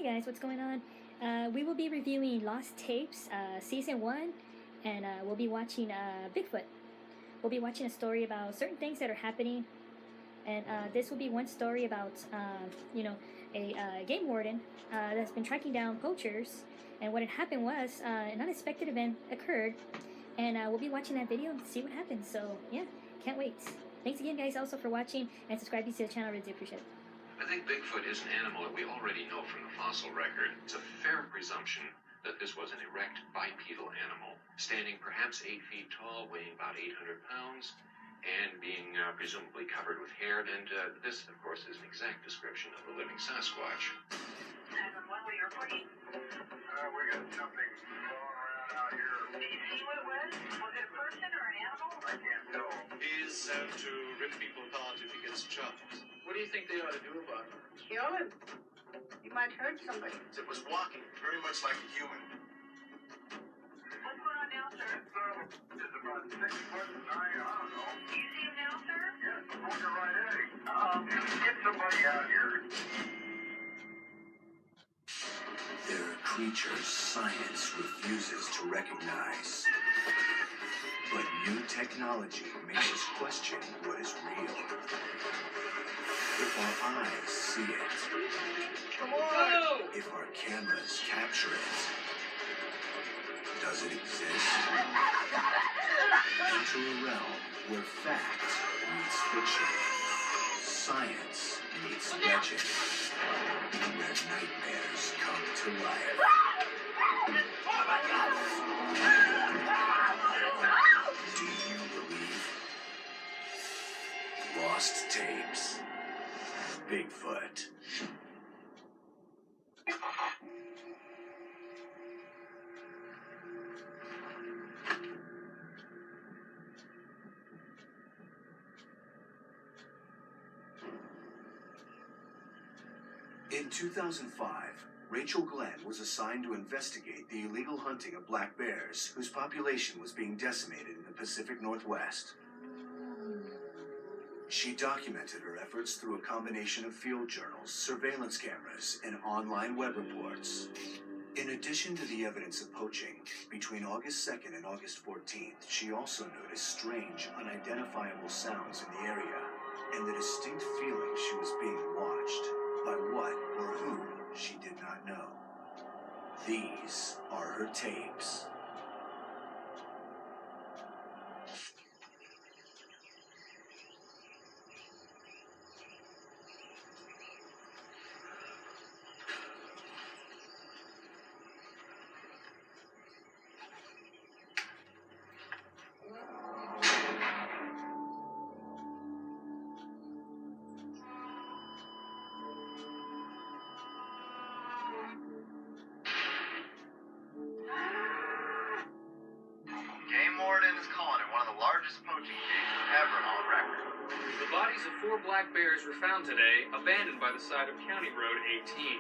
Hey guys, what's going on? We will be reviewing Lost Tapes, Season 1, and we'll be watching Bigfoot. We'll be watching a story about certain things that are happening, and this will be one story about, a game warden that's been tracking down poachers, and what had happened was an unexpected event occurred, and we'll be watching that video and see what happens, so yeah, can't wait. Thanks again guys also for watching and subscribing to the channel, I really do appreciate it. I think Bigfoot is an animal that we already know from the fossil record. It's a fair presumption that this was an erect bipedal animal, standing perhaps 8 feet tall, weighing about 800 pounds, and being presumably covered with hair. And this, of course, is an exact description of a living Sasquatch. What were you reporting? We got something going around out here. Did you see what it was? Was it a person or an animal? I can't tell. He's said to rip people apart if he gets chopped. What do you think they ought to do about it? Kill him. You might hurt somebody. It was walking very much like a human. What's going on now, sir? It's about 6 foot 9, I don't know. Do you see him now, sir? Yes, I'm looking right at him. Get somebody out here. There are creatures science refuses to recognize. But new technology makes us question what is real. If our eyes see it, Come on! if our cameras capture it, does it exist? Enter a realm where fact meets fiction, science meets legend, where nightmares come to life. Do you believe? Lost Tapes. Bigfoot. In 2005, Rachel Glenn was assigned to investigate the illegal hunting of black bears, whose population was being decimated in the Pacific Northwest. She documented her efforts through a combination of field journals, surveillance cameras, and online web reports. In addition to the evidence of poaching, between August 2nd and August 14th, she also noticed strange, unidentifiable sounds in the area, and the distinct feeling she was being watched. By what or whom, she did not know. These are her tapes. The bodies of 4 black bears were found today, abandoned by the side of County Road 18.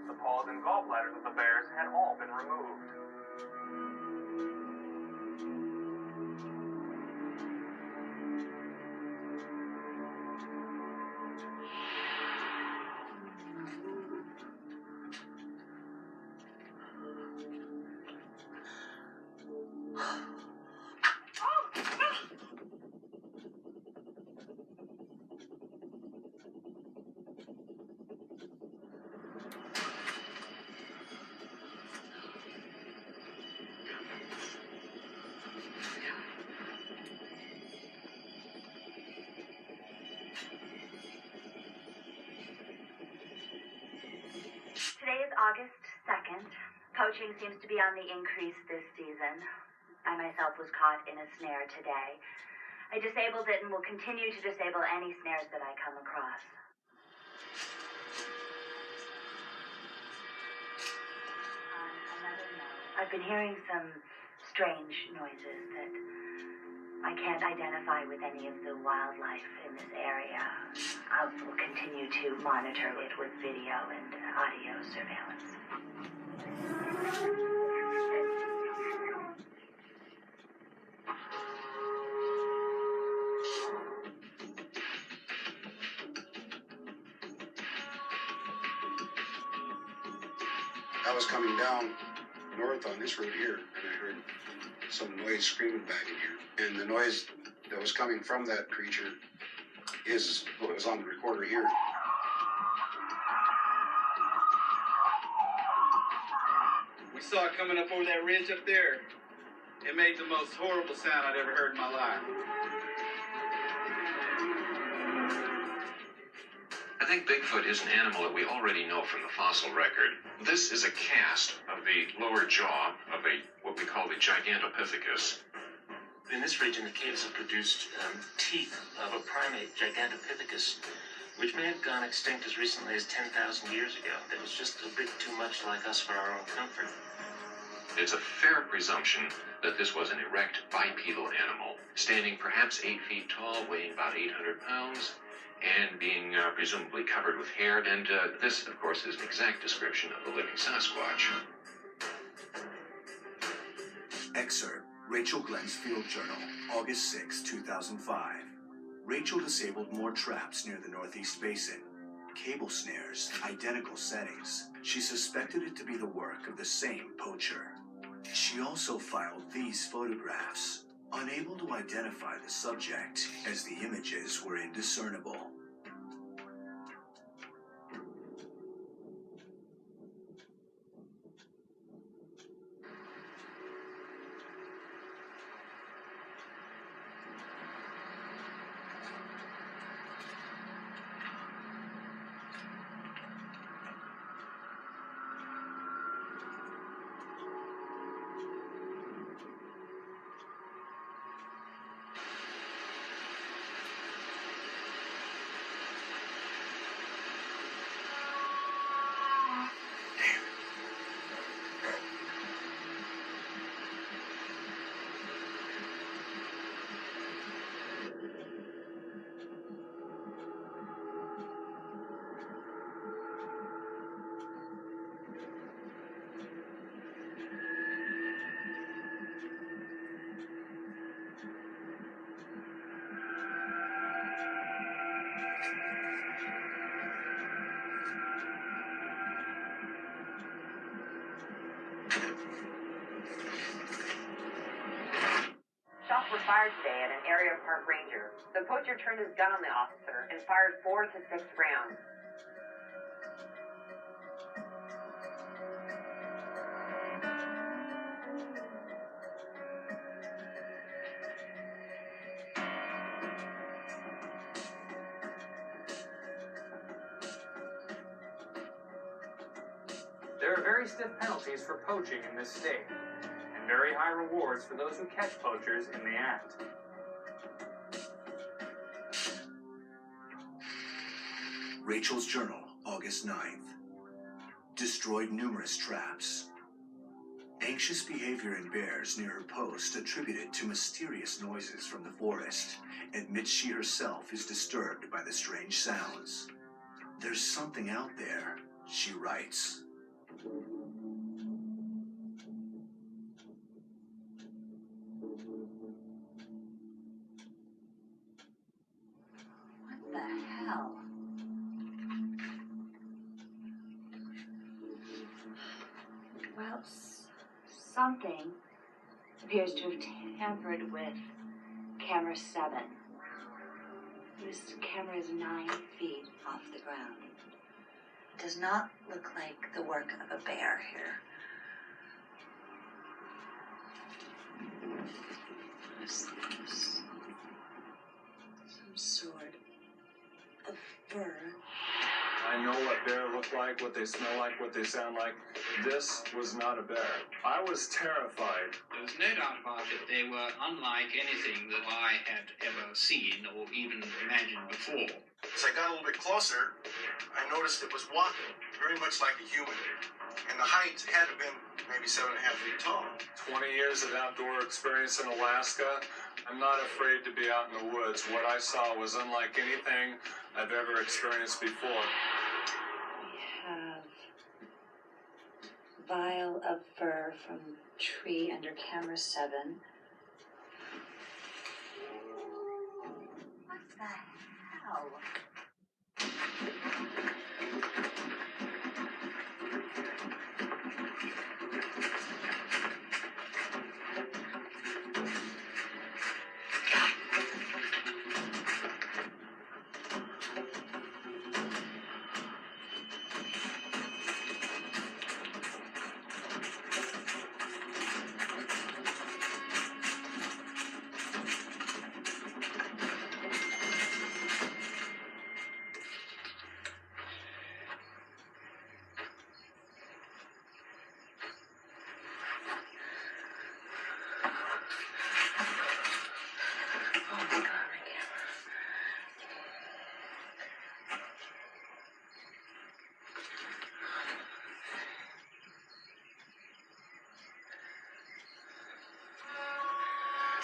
The paws and gallbladders of the bears had all been removed. Today is August 2nd. Poaching seems to be on the increase this season. I myself was caught in a snare today. I disabled it and will continue to disable any snares that I come across. On another note, I've been hearing some strange noises that I can't identify with any of the wildlife in this area. I will continue to monitor it with video and audio surveillance. I was coming down north on this road here, and I heard some noise screaming back in here. And the noise that was coming from that creature is what was on the recorder here. We saw it coming up over that ridge up there. It made the most horrible sound I'd ever heard in my life. I think Bigfoot is an animal that we already know from the fossil record. This is a cast of the lower jaw of what we call the Gigantopithecus. In this region, the caves have produced teeth of a primate, Gigantopithecus, which may have gone extinct as recently as 10,000 years ago. That was just a bit too much like us for our own comfort. It's a fair presumption that this was an erect bipedal animal, standing perhaps 8 feet tall, weighing about 800 pounds, and being presumably covered with hair. And this, of course, is an exact description of the living Sasquatch. Excerpt, Rachel Glenn's Field Journal, August 6, 2005. Rachel disabled more traps near the Northeast Basin. Cable snares, identical settings. She suspected it to be the work of the same poacher. She also filed these photographs, unable to identify the subject as the images were indiscernible. Shots were fired today at an area park ranger. The poacher turned his gun on the officer and fired 4 to 6 rounds. There are very stiff penalties for poaching in this state, and very high rewards for those who catch poachers in the act. Rachel's Journal, August 9th. Destroyed numerous traps. Anxious behavior in bears near her post attributed to mysterious noises from the forest. Admits she herself is disturbed by the strange sounds. There's something out there, she writes. What the hell? Well, something appears to have tampered with camera 7. This camera is 9 feet off the ground. It does not look like the work of a bear here. What is this? Some sort of fur. I know what bear look like, what they smell like, what they sound like. This was not a bear. I was terrified. There was no doubt about it. They were unlike anything that I had ever seen or even imagined before. As I got a little bit closer, I noticed it was walking, very much like a human. And the height had to have been maybe 7.5 feet tall. 20 years of outdoor experience in Alaska. I'm not afraid to be out in the woods. What I saw was unlike anything I've ever experienced before. We have vial of fur from tree under camera 7. What the hell?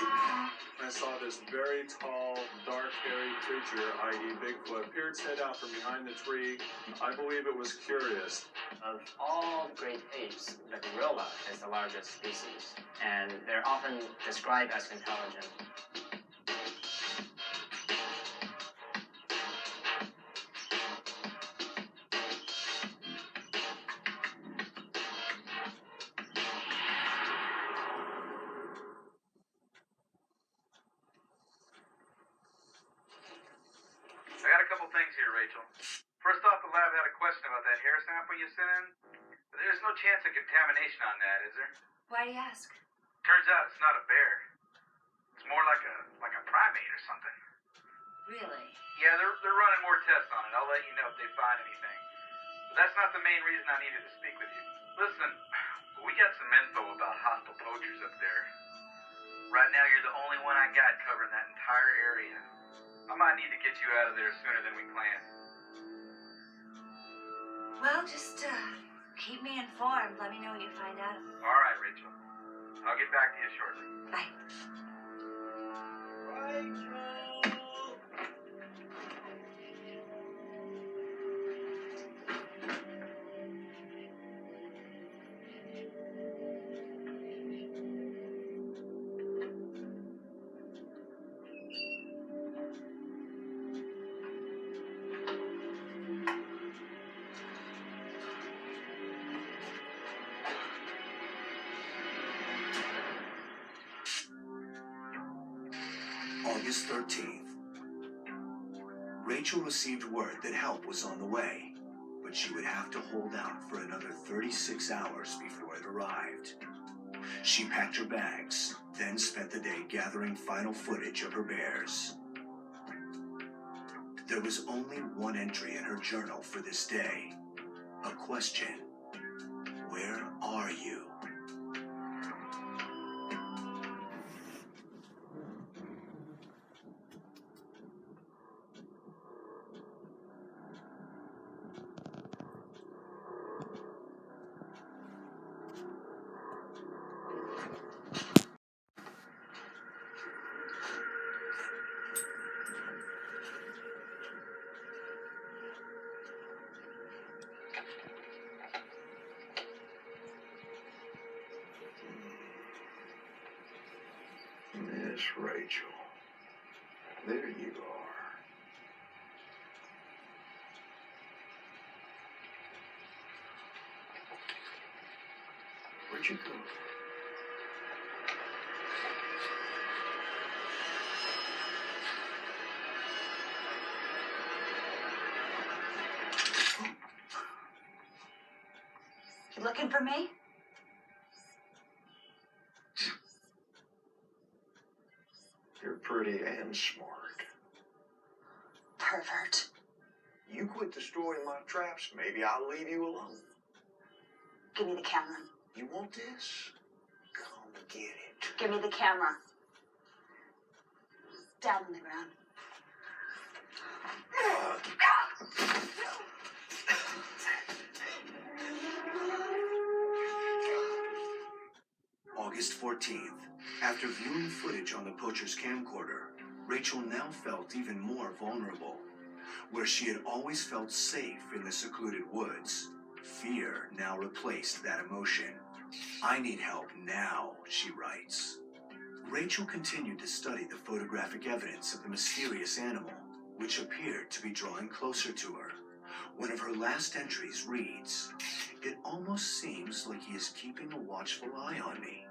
I saw this very tall, dark, hairy creature, i.e. Bigfoot, peer its head out from behind the tree. I believe it was curious. Of all great apes, the gorilla is the largest species, and they're often described as intelligent. I got a couple things here, Rachel. First off, the lab had a question about that hair sample you sent in. There's no chance of contamination on that, is there? Why do you ask? Turns out it's not a bear. It's more like a primate or something. Really? Yeah, they're running more tests on it. I'll let you know if they find anything. But that's not the main reason I needed to speak with you. Listen, we got some info about hostile poachers up there. Right now, you're the only one I got covering that entire area. I might need to get you out of there sooner than we planned. Well, just keep me informed. Let me know what you find out. All right, Rachel. I'll get back to you shortly. Bye. August 13th. Rachel received word that help was on the way, but she would have to hold out for another 36 hours before it arrived. She packed her bags, then spent the day gathering final footage of her bears. There was only one entry in her journal for this day. A question. Where are you? Miss Rachel. There you are. Where'd you go? You looking for me? You're pretty and smart. Pervert. You quit destroying my traps, maybe I'll leave you alone. Give me the camera. You want this? Come get it. Give me the camera. Down on the ground. August 14th. After viewing footage on the poacher's camcorder, Rachel now felt even more vulnerable. Where she had always felt safe in the secluded woods, fear now replaced that emotion. I need help now, she writes. Rachel continued to study the photographic evidence of the mysterious animal, which appeared to be drawing closer to her. One of her last entries reads, "It almost seems like he is keeping a watchful eye on me."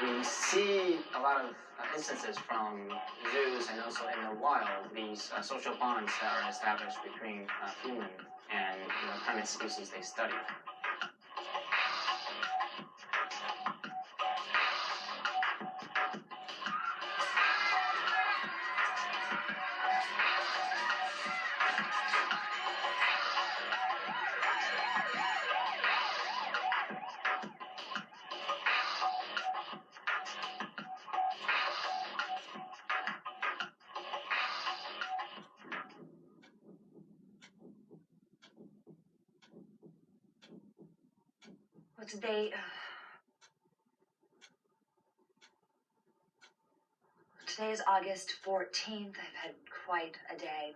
We see a lot of instances from zoos and also in the wild, these social bonds that are established between human and primate species they study. What did they... Today is August 14th. I've had quite a day.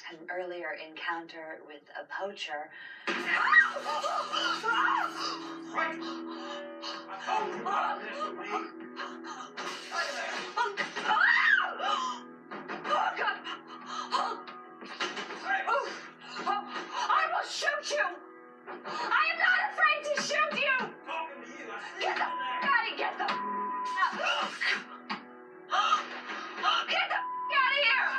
Had an earlier encounter with a poacher. I will shoot you! I am not afraid to shoot you! Get the out of get the get the out of here!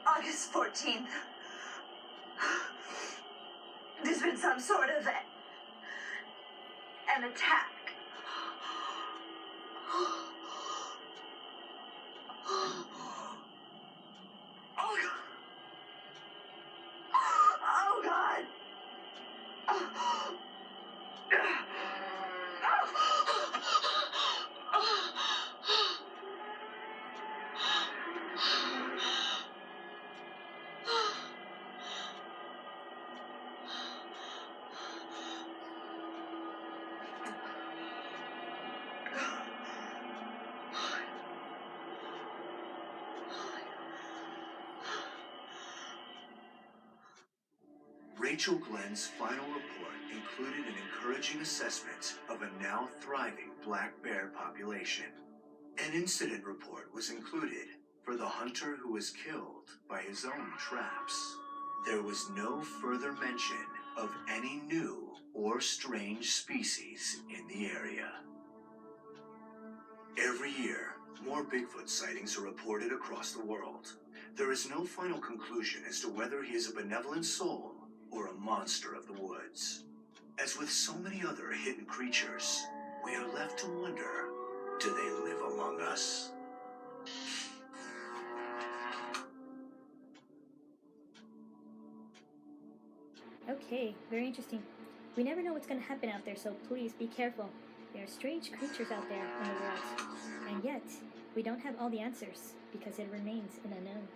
August 14th. There's been some sort of an attack. Oh God. Rachel Glenn's final report included an encouraging assessment of a now thriving black bear population. An incident report was included for the hunter who was killed by his own traps. There was no further mention of any new or strange species in the area. Every year, more Bigfoot sightings are reported across the world. There is no final conclusion as to whether he is a benevolent soul or a monster of the woods. As with so many other hidden creatures, we are left to wonder, do they live among us? Okay, very interesting. We never know what's going to happen out there, so please be careful. There are strange creatures out there in the world. And yet, we don't have all the answers because it remains an unknown.